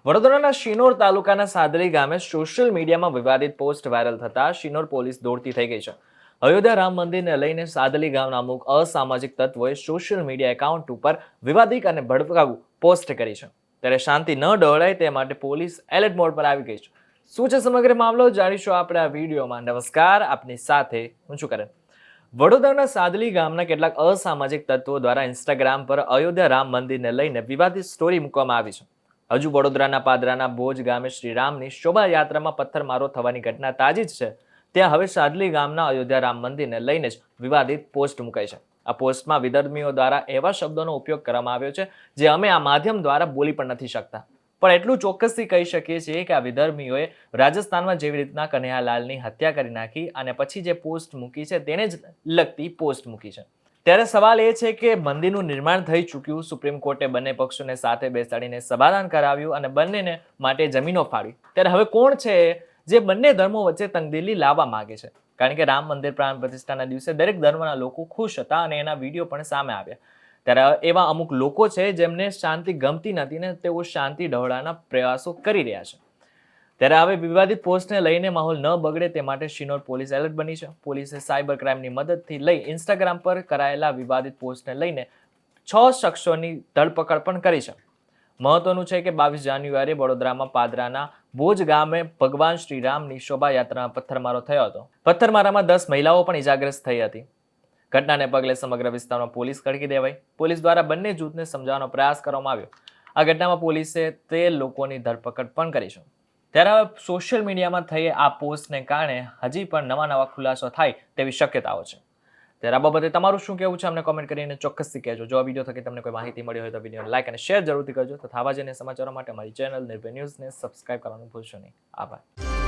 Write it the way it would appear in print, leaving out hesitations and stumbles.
વડોદરાના શિનોર તાલુકાના સાદરી ગામે સોશિયલ મીડિયામાં વિવાદિત પોસ્ટ વાયરલ થતા શિનોર પોલીસ દોડતી થઈ ગઈ છે. અયોધ્યા રામ મંદિરને લઈને સાદલી ગામના અમુક અસામાજિક તત્વોએ સોશિયલ મીડિયા એકાઉન્ટ ઉપર વિવાદિત અને ભડકાઉ પોસ્ટ કરી છે. ત્યારે શાંતિ ન ડહોળાય તે માટે પોલીસ એલર્ટ મોડ પર આવી ગઈ છે. શું છે સમગ્ર મામલો જાણીશું આપણે આ વિડીયોમાં. નમસ્કાર, આપની સાથે હું છું કરણ. વડોદરાના સાદલી ગામના કેટલાક અસામાજિક તત્વો દ્વારા ઇન્સ્ટાગ્રામ પર અયોધ્યા રામ મંદિરને લઈને વિવાદિત સ્ટોરી મૂકવામાં આવી છે. હજુ વડોદરાના પાદરાના ભોજ ગામે શ્રીરામની શોભાયાત્રામાં પથ્થરમારો થવાની ઘટના તાજી જ છે. ત્યાં હવે સાદલી ગામના અયોધ્યા રામ મંદિરને લઈને જ વિવાદિત પોસ્ટ મુકાઈ છે. આ પોસ્ટમાં વિધર્મીઓ દ્વારા એવા શબ્દોનો ઉપયોગ કરવામાં આવ્યો છે જે અમે આ માધ્યમ દ્વારા બોલી પણ નથી શકતા. પણ એટલું ચોક્કસથી કહી શકીએ છીએ કે આ વિધર્મીઓએ રાજસ્થાનમાં જેવી રીતના કન્હૈયાલાલની હત્યા કરી નાખી અને પછી જે પોસ્ટ મૂકી છે તેને જ લગતી પોસ્ટ મૂકી છે. ત્યારે સવાલ એ છે કે મંદિરનું નિર્માણ થઈ ચૂક્યું, સુપ્રીમ કોર્ટે બંને પક્ષોને સાથે બેસાડીને સમાધાન કરાવ્યું અને બંનેને માટે જમીનો ફાળી. ત્યારે હવે કોણ છે જે બંને ધર્મો વચ્ચે તંગદિલી લાવવા માંગે છે? કારણ કે રામ મંદિર પ્રાણ પ્રતિષ્ઠાના દિવસે દરેક ધર્મના લોકો ખુશ હતા અને એના વિડીયો પણ સામે આવ્યા. ત્યારે એવા અમુક લોકો છે જેમને શાંતિ ગમતી નથી ને તેઓ શાંતિ ડહોળવાના પ્રયાસો કરી રહ્યા છે. ત્યારે હવે વિવાદિત પોસ્ટને લઈને માહોલ ન બગડે તે માટે શિનોર પોલીસ એલર્ટ બની છે. પોલીસે સાયબર ક્રાઇમની મદદથી લઈ ઇન્સ્ટાગ્રામ પર કરાયેલા વિવાદિત પોસ્ટને લઈને 6 શખ્સોની ધરપકડ પણ કરી છે. મહત્વનું છે કે 22 જાન્યુઆરીએ વડોદરામાં પાદરાના ભોજ ગામે ભગવાન શ્રીરામની શોભાયાત્રામાં પથ્થરમારો થયો હતો. પથ્થરમારામાં 10 મહિલાઓ પણ ઇજાગ્રસ્ત થઈ હતી. ઘટનાને પગલે સમગ્ર વિસ્તારમાં પોલીસ કડકી દેવાઈ. પોલીસ દ્વારા બંને જૂથને સમજાવવાનો પ્રયાસ કરવામાં આવ્યો. આ ઘટનામાં પોલીસે 13 લોકોની ધરપકડ પણ કરી છે. ત્યારે હવે સોશિયલ મીડિયામાં થઈ આ પોસ્ટને કારણે હજી પણ નવા ખુલાસો થાય તેવી શક્યતાઓ છે. ત્યારે આ બાબતે તમારું શું કહેવું છે અમને કોમેન્ટ કરીને ચોક્કસથી કહેજો. જો આ વિડીયો થકી તમને કોઈ માહિતી મળી હોય તો વિડીયોને લાઈક અને શેર જરૂરથી કરજો. તથા આવા જ સમાચારો માટે અમારી ચેનલ નિર્ભય ન્યૂઝને સબસ્ક્રાઇબ કરવાનું ભૂલશો નહીં. આભાર.